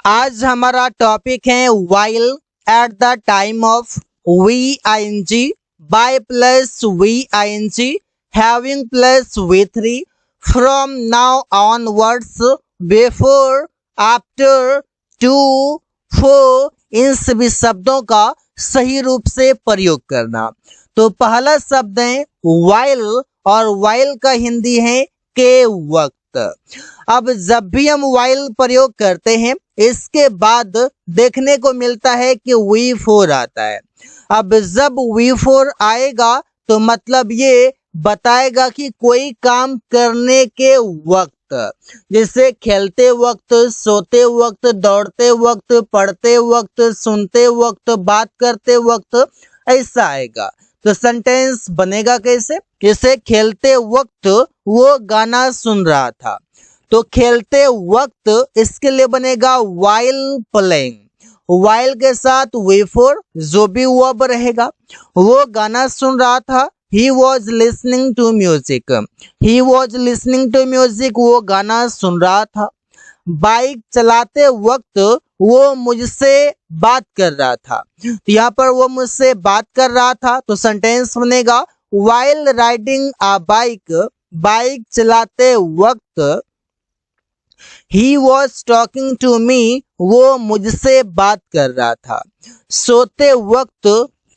आज हमारा टॉपिक है while at the time of V I N G, by plus V I N G, having plus V three, from now onwards, before, after, to, for, इन सभी शब्दों का सही रूप से प्रयोग करना। तो पहला शब्द है वाइल और वाइल का हिंदी है के वक्त। अब जब भी हम वाइल प्रयोग करते हैं इसके बाद देखने को मिलता है कि वी फोर आता है। अब जब वी फोर आएगा तो मतलब ये बताएगा कि कोई काम करने के वक्त, जैसे खेलते वक्त, सोते वक्त, दौड़ते वक्त, पढ़ते वक्त, सुनते वक्त, बात करते वक्त, ऐसा आएगा। तो सेंटेंस बनेगा कैसे? जैसे खेलते वक्त वो गाना सुन रहा था, तो खेलते वक्त इसके लिए बनेगा वाइल प्लेइंग। वाइल के साथ वी फोर जो भी वर्ब रहेगा। वो गाना सुन रहा था, he was listening to music. He was listening to music, वो गाना सुन रहा था। बाइक चलाते वक्त वो मुझसे बात कर रहा था, तो यहाँ पर वो मुझसे बात कर रहा था तो सेंटेंस बनेगा while riding a bike. Bike चलाते वक्त he was talking to me, वो मुझसे बात कर रहा था। सोते वक्त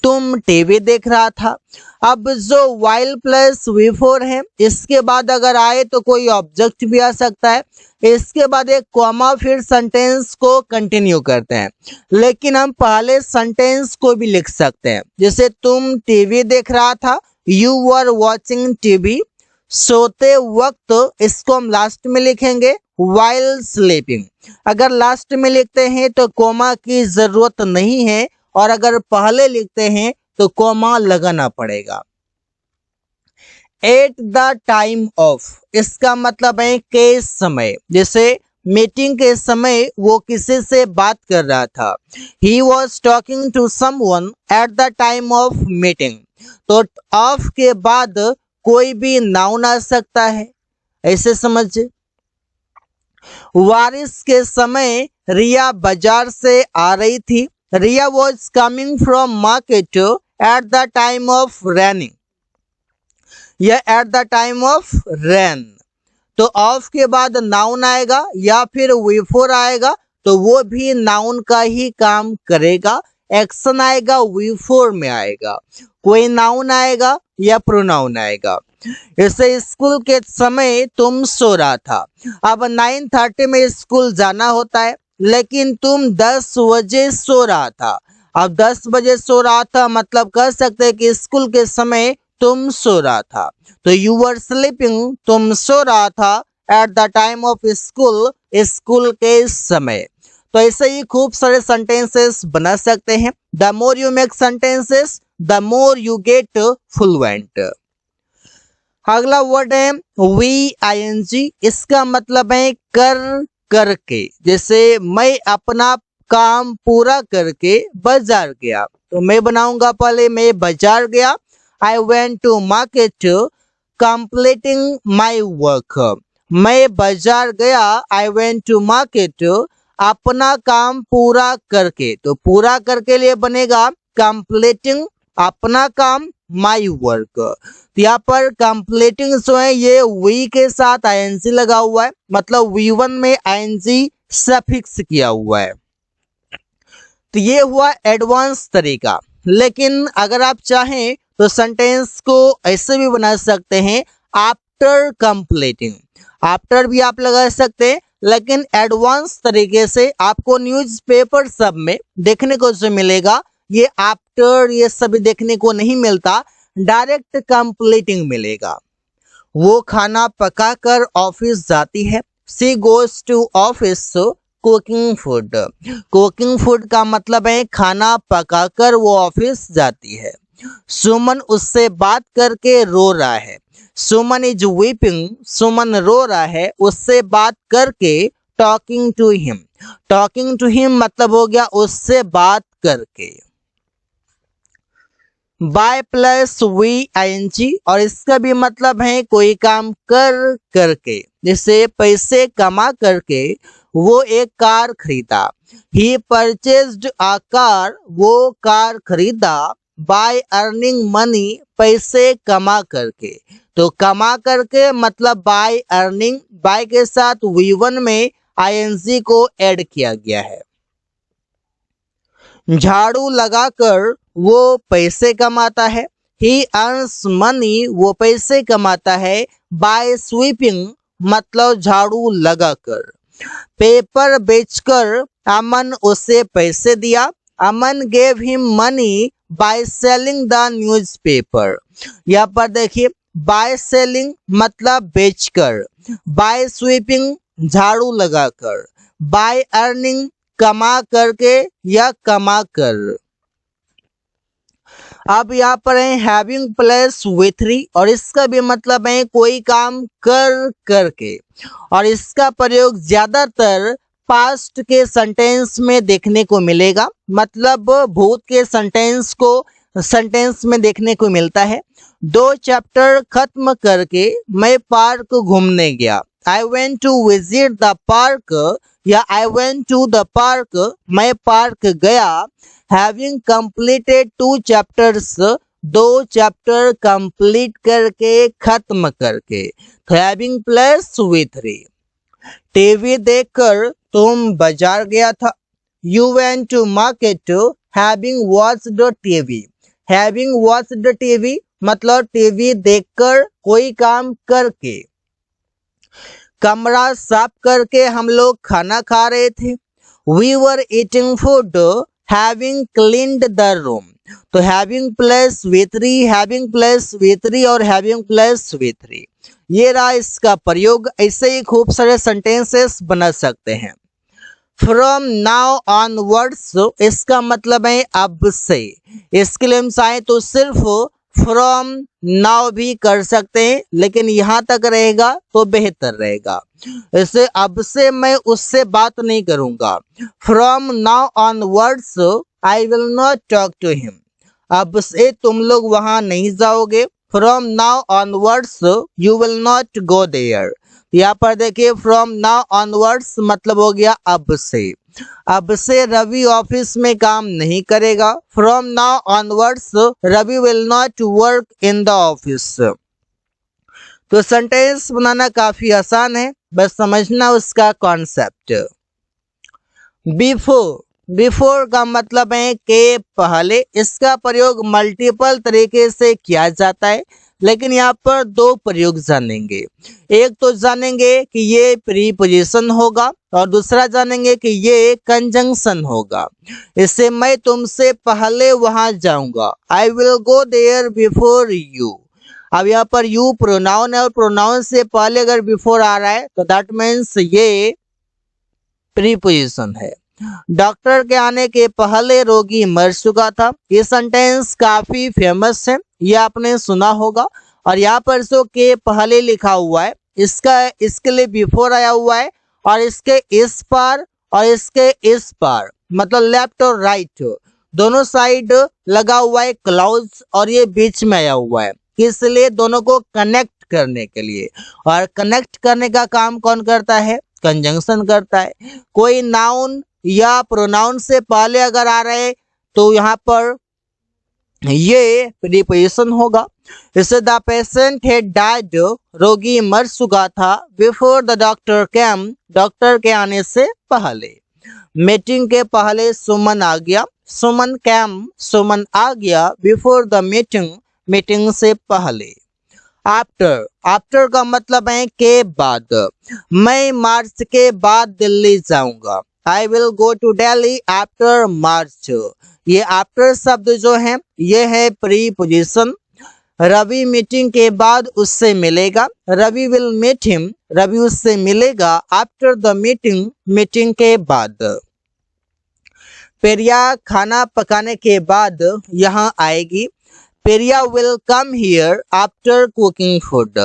तुम टीवी देख रहा था। अब जो वाइल प्लस वी फोर है इसके बाद अगर आए तो कोई ऑब्जेक्ट भी आ सकता है। इसके बाद एक कॉमा, फिर सेंटेंस को कंटिन्यू करते हैं। लेकिन हम पहले सेंटेंस को भी लिख सकते हैं, जैसे तुम टीवी देख रहा था, यू वर वॉचिंग टीवी। सोते वक्त इसको हम लास्ट में लिखेंगे वाइल स्लीपिंग। अगर लास्ट में लिखते हैं तो कॉमा की जरूरत नहीं है, और अगर पहले लिखते हैं तो कॉमा लगाना पड़ेगा। एट द टाइम ऑफ, इसका मतलब है के समय, जैसे मीटिंग के समय वो किसी से बात कर रहा था। He was talking to someone at the time of meeting. तो ऑफ के बाद कोई भी नाउन आ सकता है, ऐसे समझिए। बारिश के समय रिया बाजार से आ रही थी। Riya was coming from market at the time of raining. यह at the time of rain. तो ऑफ के बाद नाउन आएगा या फिर वी फोर आएगा तो वो भी नाउन का ही काम करेगा। एक्शन आएगा वी फोर में आएगा, कोई नाउन आएगा या प्रोनाउन आएगा। जैसे स्कूल के समय तुम सो रहा था। अब 9:30 में स्कूल जाना होता है, लेकिन तुम 10 बजे सो रहा था। अब 10 बजे सो रहा था मतलब कह सकते हैं कि स्कूल के समय तुम सो रहा था। तो यू वर स्लीपिंग, तुम सो रहा था eight the time of school, school के समय। तो ऐसे ही खूब सारे सेंटेंसेस बना सकते हैं। The more you make sentences the more you get fluent. अगला वर्ड है वी आई एन जी। इसका मतलब है कर करके। जैसे मैं अपना काम पूरा करके बाजार गया, तो मैं बनाऊंगा पहले मैं बाजार गया। I went to market completing my work. मैं बाजार गया, I went to market, अपना काम पूरा करके। तो पूरा करके लिए बनेगा completing अपना काम, my work। तो यहाँ पर completing जो है ये we के साथ ing लगा हुआ है, मतलब V1 में ing सफिक्स किया हुआ है। तो ये हुआ एडवांस तरीका। लेकिन अगर आप चाहें तो सेंटेंस को ऐसे भी बना सकते हैं आफ्टर कंप्लीटिंग। आफ्टर भी आप लगा सकते हैं, लेकिन एडवांस तरीके से आपको न्यूज़पेपर सब में देखने को जो मिलेगा ये आफ्टर ये सब देखने को नहीं मिलता, डायरेक्ट कंप्लीटिंग मिलेगा। वो खाना पकाकर ऑफिस जाती है। She goes to office cooking food. Cooking food का मतलब है खाना पकाकर वो ऑफिस जाती है। सुमन उससे बात करके रो रहा है। सुमन इज वीपिंग, सुमन रो रहा है उससे बात करके। Talking to him, talking to him मतलब हो गया उससे बात करके। By plus V I N G, और इसका भी मतलब है कोई काम कर करके। जैसे पैसे कमा करके वो एक कार खरीदा। ही परचेज्ड अ कार, वो कार खरीदा। बाय अर्निंग मनी, पैसे कमा करके। तो कमा करके मतलब बाय अर्निंग, बाय के साथ V1 में आईएनजी को ऐड किया गया है। झाड़ू लगाकर वो पैसे कमाता है। ही अर्न्स मनी, वो पैसे कमाता है। बाय स्वीपिंग मतलब झाड़ू लगाकर। पेपर बेचकर अमन उसे पैसे दिया। Aman gave him money by selling the newspaper. यहाँ पर देखिए बाय सेलिंग मतलब बेचकर, बाय स्वीपिंग झाड़ू लगाकर, बाय अर्निंग कमा करके या कमा कर। अब यहाँ पर है हैविंग प्लस V3 और इसका भी मतलब है कोई काम कर करके, और इसका प्रयोग ज्यादातर पास्ट के सेंटेंस में देखने को मिलेगा, मतलब भूत के सेंटेंस में देखने को मिलता है। 2 चैप्टर खत्म करके मैं पार्क घूमने गया। I went to visit the park या I went to the park, मैं पार्क गया। Having completed 2 chapters, 2 chapter complete करके, खत्म करके। तो हैविंग प्लस V3। टीवी देखकर तुम बाजार गया था। You went to market having watched TV. Having watched TV मतलब टीवी देखकर, कोई काम करके। कमरा साफ करके हम लोग खाना खा रहे थे। We were eating food having cleaned the room. तो having plus V3, having plus V3 और हैविंग प्लस V3, ये रहा इसका प्रयोग। ऐसे ही खूब सारे सेंटेंसेस बना सकते हैं। फ्रॉम नाउ ऑनवर्ड्स, इसका मतलब है अब से। इसके लिए हम चाहे तो सिर्फ फ्रॉम नाउ भी कर सकते हैं, लेकिन यहाँ तक रहेगा तो बेहतर रहेगा। इसे अब से मैं उससे बात नहीं करूंगा। From now onwards I will not talk to him. अब से तुम लोग वहां नहीं जाओगे। From now onwards you will not go there. यहाँ पर देखिए फ्रॉम नाउ ऑनवर्ड्स मतलब हो गया अब से। अब से रवि ऑफिस में काम नहीं करेगा। From now onwards Ravi will not work in the office. तो सेंटेंस बनाना काफी आसान है, बस समझना उसका कॉन्सेप्ट। बिफोर, बिफोर का मतलब है के पहले। इसका प्रयोग मल्टीपल तरीके से किया जाता है, लेकिन यहाँ पर 2 प्रयोग जानेंगे। एक तो जानेंगे कि ये प्रीपोजिशन होगा और दूसरा जानेंगे कि ये कंजंक्शन होगा। इससे मैं तुमसे पहले वहां जाऊंगा। I will go there before you. अब यहाँ पर यू प्रोनाउन है और प्रोनाउन से पहले अगर बिफोर आ रहा है तो दैट मीन्स ये प्रीपोजिशन है। डॉक्टर के आने के पहले रोगी मर चुका था। ये सेंटेंस काफी फेमस है, ये आपने सुना होगा। और यहाँ पर सो के पहले लिखा हुआ है, इसके लिए बिफोर आया हुआ है, और इसके इस पार और इसके इस पार मतलब लेफ्ट और राइट दोनों साइड लगा हुआ है क्लाउज, और ये बीच में आया हुआ है, इसलिए दोनों को कनेक्ट करने के लिए। और कनेक्ट करने का काम कौन करता है? कंजंक्शन करता है। कोई नाउन या प्रोनाउन से पहले अगर आ रहे तो यहाँ पर ये प्रीपोजिशन होगा। इससे द पेशेंट हैड डाइड, रोगी मर चुका था। Before the doctor came, doctor के आने से पहले। मीटिंग के पहले सुमन आ गया। सुमन कैम, सुमन आ गया। बिफोर द मीटिंग, मीटिंग से पहले। आफ्टर, आफ्टर का मतलब है के बाद। मैं मार्च के बाद दिल्ली जाऊंगा। I will go to Delhi after March. ये आफ्टर शब्द जो है ये है प्रीपोजिशन। रवि मीटिंग के बाद उससे मिलेगा। Ravi will meet him, Ravi उससे मिलेगा। आफ्टर द मीटिंग, मीटिंग के बाद। पेरिया खाना पकाने के बाद यहाँ आएगी। Priya will come here after cooking food.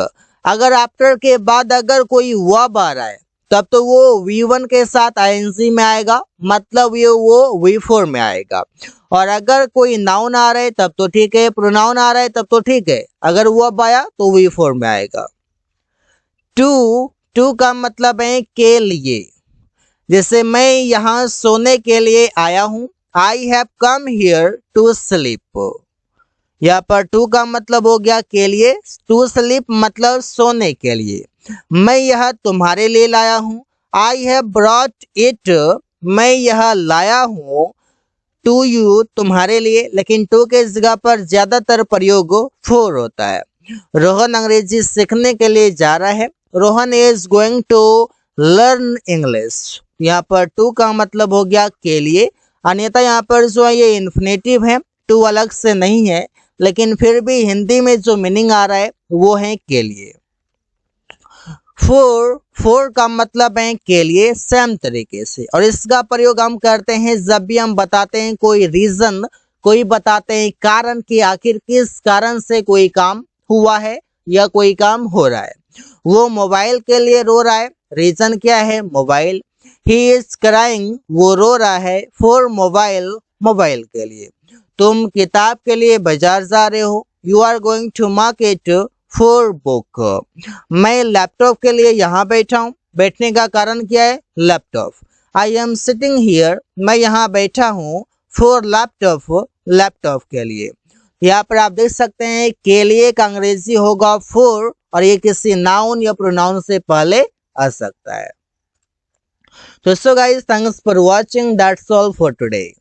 अगर आफ्टर के बाद अगर कोई वर्ब आ रहा है तब तो वो V1 के साथ ING में आएगा, मतलब ये वो V4 में आएगा। और अगर कोई नाउन आ रहा है तब तो ठीक है, प्रोनाउन आ रहा है तब तो ठीक है, अगर वर्ब आया तो V4 में आएगा। टू, टू का मतलब है के लिए। जैसे मैं यहाँ सोने के लिए आया हूँ, I have come here to sleep. यहाँ पर टू का मतलब हो गया के लिए, टू स्लीप मतलब सोने के लिए। मैं यह तुम्हारे लिए लाया हूँ, आई हैव ब्रॉट इट, मैं यह लाया हूँ टू यू तुम्हारे लिए, लेकिन टू के जगह पर ज्यादातर प्रयोग फॉर होता है। रोहन अंग्रेजी सीखने के लिए जा रहा है, Rohan is going to learn English. यहाँ पर टू का मतलब हो गया के लिए, अन्यथा यहाँ पर जो है ये इन्फिनेटिव है, टू अलग से नहीं है, लेकिन फिर भी हिंदी में जो मीनिंग आ रहा है वो है के लिए। फोर का मतलब है के लिए सेम तरीके से, और इसका प्रयोग हम करते हैं जब भी हम बताते हैं कोई रीजन, कोई बताते हैं कारण कि आखिर किस कारण से कोई काम हुआ है या कोई काम हो रहा है। वो मोबाइल के लिए रो रहा है, रीजन क्या है, मोबाइल। ही इज क्राइंग, वो रो रहा है फॉर मोबाइल, मोबाइल के लिए। तुम किताब के लिए बाजार जा रहे हो, you are going to market for book. मैं लैपटॉप के लिए यहाँ बैठा हूँ, बैठने का कारण क्या है, laptop. I am sitting here, मैं यहाँ बैठा हूँ फॉर लैपटॉप, लैपटॉप के लिए। यहाँ पर आप देख सकते हैं के लिए का अंग्रेजी होगा फॉर, और ये किसी नाउन या प्रोनाउन से पहले आ सकता है। तो so guys, thanks for watching, that's all for today.